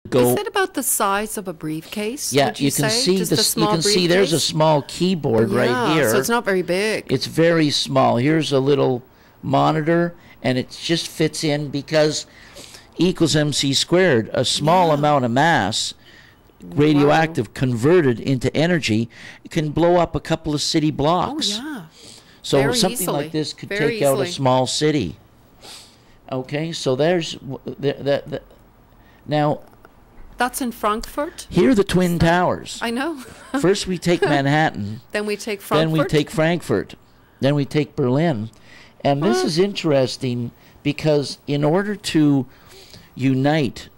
go. Is it about the size of a briefcase? Yeah, would you can say? see Just a you small can see there's a briefcase? small keyboard right Yeah, here. so it's not very big. It's very small. Here's a little monitor, and it just fits in because E equals MC squared. A small amount of mass, radioactive, converted into energy, can blow up a couple of city blocks. Oh, yeah. So Very something easily. like this could Very take out a easily. small city. Okay, so there's that. Now, That's in Frankfurt? here are the Twin Towers. I know. First we take Manhattan, Then we take Frankfurt. then we take Frankfurt, then we take Berlin. And this is interesting because in order to unite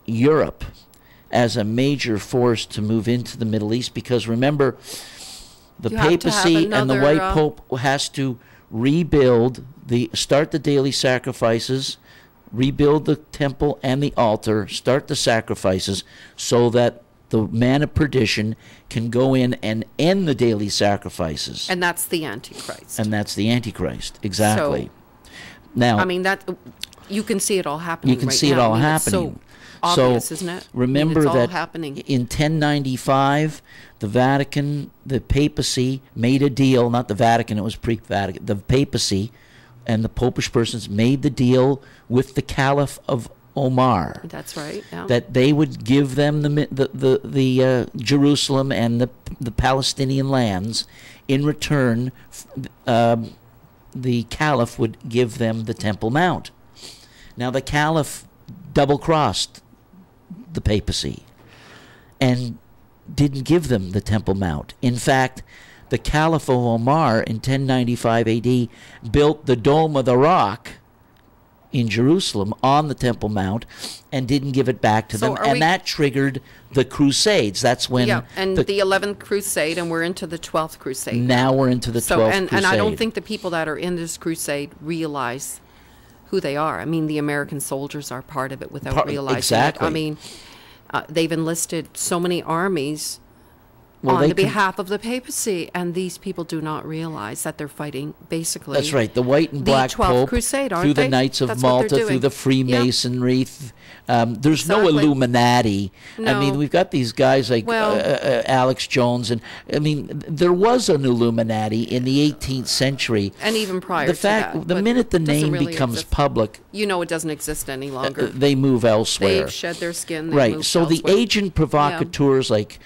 Europe as a major force to move into the Middle East, because remember, the You have to have papacy and the another, white pope has to rebuild, start the daily sacrifices, rebuild the temple and the altar, start the sacrifices, so that the man of perdition can go in and end the daily sacrifices. And that's the Antichrist. And that's the Antichrist, exactly. Now, I mean, that you can see it all happening. you can right see it now. all I mean, it's happening. so obvious, isn't it? Remember it's all that happening. in 1095, the Vatican, the papacy made a deal. Not the Vatican; it was pre-Vatican. The papacy and the popish persons made the deal with the Caliph of Omar. That's right. Yeah. That they would give them the Jerusalem and the Palestinian lands. In return, the Caliph would give them the Temple Mount. Now the Caliph double-crossed the papacy and didn't give them the Temple Mount. In fact, the Caliph of Omar in 1095 AD built the Dome of the Rock in Jerusalem on the Temple Mount and didn't give it back to them, and that triggered the Crusades. That's when the 11th Crusade, and we're into the 12th Crusade. Now we're into the 12th Crusade. And I don't think the people that are in this crusade realize who they are. I mean, the American soldiers are part of it without realizing it. I mean, they've enlisted so many armies on the behalf of the papacy, and these people do not realize that they're fighting basically. That's right, the white and black the 12th Pope Crusade, aren't through they? the Knights of That's what Malta, they're through the doing. Freemasonry. There's no Illuminati. No. I mean, we've got these guys like Alex Jones, and I mean, there was an Illuminati in the 18th century, and even prior the to fact, that. The minute the name really becomes exist. public, you know, it doesn't exist any longer. They move elsewhere. They've shed their skin. Right. So elsewhere. the agent provocateurs, like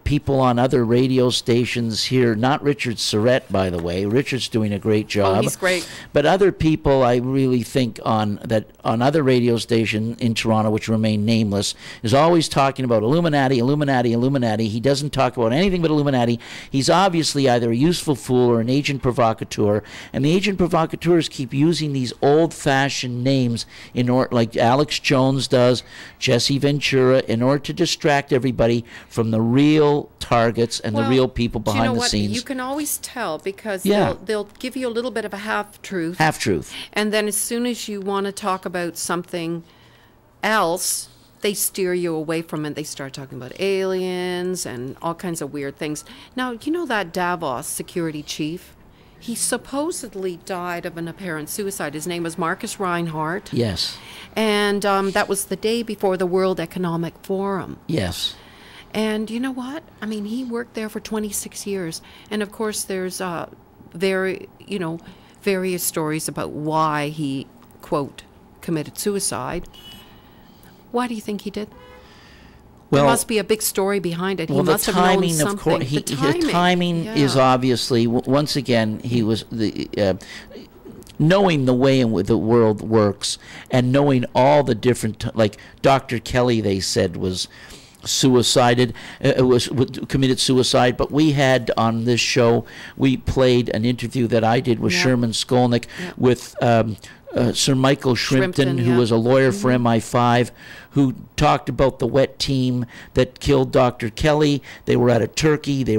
people on other radio stations here, not Richard Surrett, by the way. Richard's doing a great job. Oh, he's great. But other people, I really think on other radio station in Toronto, which remain nameless, is always talking about Illuminati, Illuminati, Illuminati. He doesn't talk about anything but Illuminati. He's obviously either a useful fool or an agent provocateur, and the agent provocateurs keep using these old-fashioned names in order, like Alex Jones does, Jesse Ventura, in order to distract everybody from the real targets and the real people behind the scenes. You can always tell because they'll give you a little bit of a half-truth. Half-truth. And then as soon as you want to talk about something else, they steer you away from it. They start talking about aliens and all kinds of weird things. Now, you know that Davos security chief? He supposedly died of an apparent suicide. His name was Marcus Reinhardt. Yes. And that was the day before the World Economic Forum. Yes. And you know what? I mean, he worked there for 26 years. And of course, there's various stories about why he, quote, committed suicide. Why do you think he did? Well, there must be a big story behind it. He must have known something. The timing is obviously, once again, he was knowing the way in which the world works and knowing all the different, like Dr. Kelly, they said, was committed suicide. But we had on this show, we played an interview that I did with Sherman Skolnick with Sir Michael Shrimpton, who was a lawyer for MI5, who talked about the wet team that killed Dr. Kelly. They were out of Turkey. They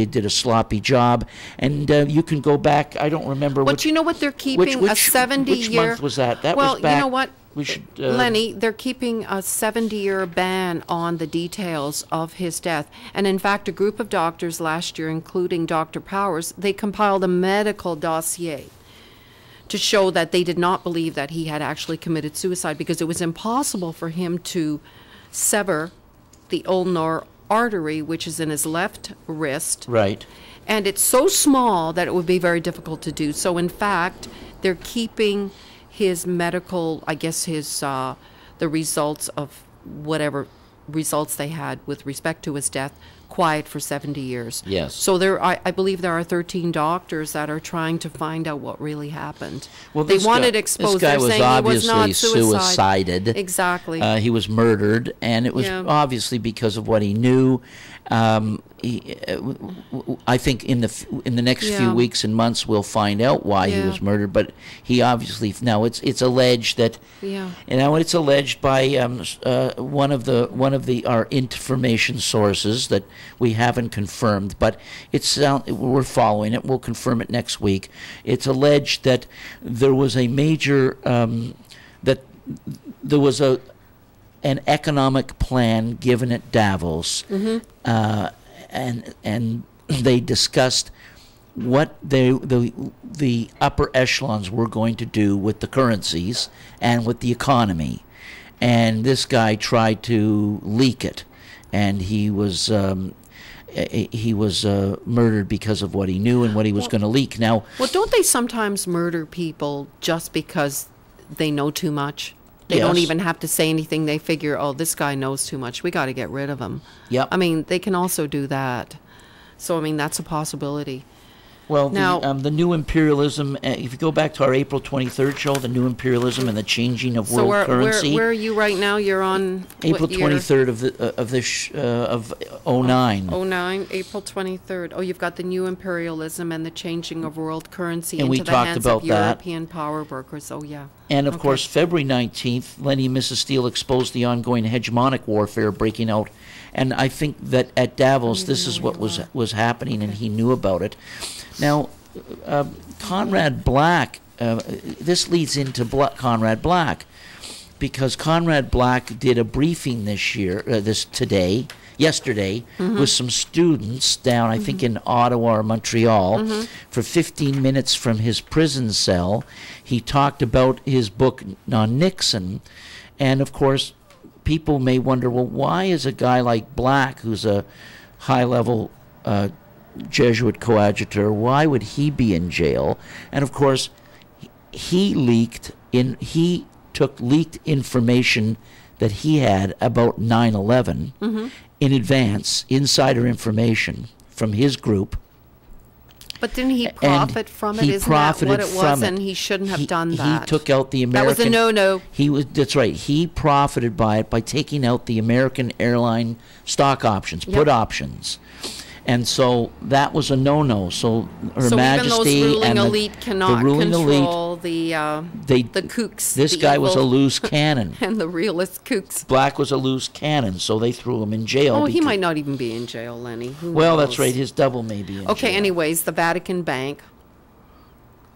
did a sloppy job. And you can go back, I don't remember But you know what they're keeping? A 70-year... Which month was that? That was back... you know what? We should, Lenny, they're keeping a 70-year ban on the details of his death. And in fact, a group of doctors last year, including Dr. Powers, they compiled a medical dossier to show that they did not believe that he had actually committed suicide, because it was impossible for him to sever the ulnar artery, which is in his left wrist. Right. And it's so small that it would be very difficult to do. So in fact, they're keeping his medical, I guess his, the results of whatever results they had with respect to his death, quiet for 70 years. Yes. So I believe there are 13 doctors that are trying to find out what really happened. Well, they wanted exposed. This guy They're was saying obviously he was not suicided. Exactly. He was murdered, and it was obviously because of what he knew. I think in the next few weeks and months we'll find out why he was murdered. But he obviously, now it's alleged that it's alleged by one of our information sources that we haven't confirmed, but we're following it. We'll confirm it next week. It's alleged that there was a major that there was an economic plan given at Davos, and they discussed what the upper echelons were going to do with the currencies and with the economy, and this guy tried to leak it, and he was murdered because of what he knew and what he was going to leak. Now, well, don't they sometimes murder people just because they know too much? They don't even have to say anything. They figure, oh, this guy knows too much. We got to get rid of him. Yep. I mean, they can also do that. So, I mean, that's a possibility. Well, now, the new imperialism, if you go back to our April 23rd show, the new imperialism and the changing of world currency. Where are you right now? You're on April 23rd of 09. 09, April 23rd. Oh, you've got the new imperialism and the changing of world currency and into the hands of European that. Power brokers. Oh, yeah. And, of course, February 19th, Lenny and Mrs. Steele exposed the ongoing hegemonic warfare breaking out. And I think that at Davos, this is what was happening, and he knew about it. Now, Conrad Black, this leads into Conrad Black, because Conrad Black did a briefing yesterday, with some students down, I think in Ottawa or Montreal, for 15 minutes from his prison cell. He talked about his book on Nixon, and of course, people may wonder, well, why is a guy like Black, who's a high-level Jesuit coadjutor, why would he be in jail? And of course, he took leaked information that he had about 9/11 in advance, insider information from his group. But didn't he profit from it? Isn't that what it was? And he shouldn't have done that. He took out the American... That was a no-no. That's right. He profited by it by taking out the American airline stock options, put options. And so that was a no-no. So Her Majesty even those ruling and elite cannot control the kooks. This guy was a loose cannon. And the realist kooks. Black was a loose cannon, so they threw him in jail. Oh, he might not even be in jail, Lenny. Who well, knows? that's right. His double may be in jail. Okay, anyways, the Vatican Bank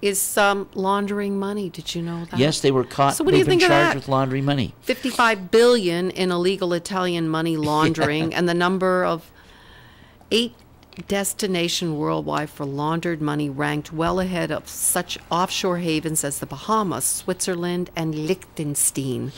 is laundering money. Did you know that? Yes, they were caught. So what do you think of that? They've been charged with laundering money. $55 billion in illegal Italian money laundering, and the number of 8 destination worldwide for laundered money ranked well ahead of such offshore havens as the Bahamas, Switzerland, and Liechtenstein.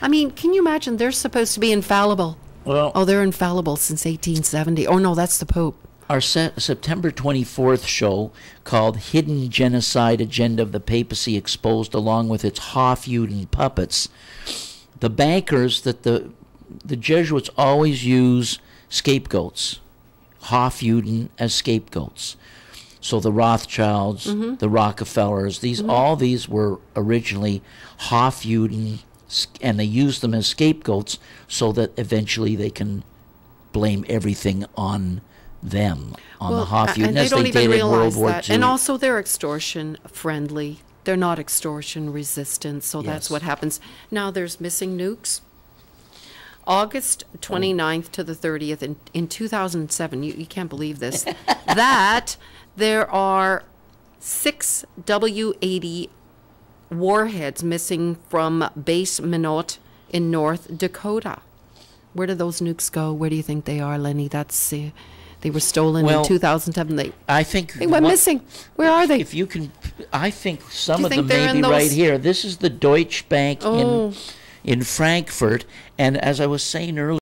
I mean, can you imagine? They're supposed to be infallible. Well, they're infallible since 1870. Oh, no, that's the Pope. Our September 24th show, called Hidden Genocide Agenda of the Papacy Exposed along with its Hofjuden puppets, the bankers that the Jesuits always use scapegoats. Hofjuden as scapegoats. So the Rothschilds, the Rockefellers, all these were originally Hofjuden, and they used them as scapegoats so that eventually they can blame everything on them, on the Hofjuden, and they as don't they even did in realize World War that. II. And also they're extortion friendly. They're not extortion resistant, so that's what happens. Now there's missing nukes. August 29th to the 30th in 2007, you can't believe this, that there are 6 W-80 warheads missing from base Minot in North Dakota. Where did those nukes go? Where do you think they are, Lenny? They were stolen in 2007. I think they went missing. Where are they? If you can I think some you of think them they're may in be those- right here. This is the Deutsche Bank Oh. in Frankfurt, and as I was saying earlier.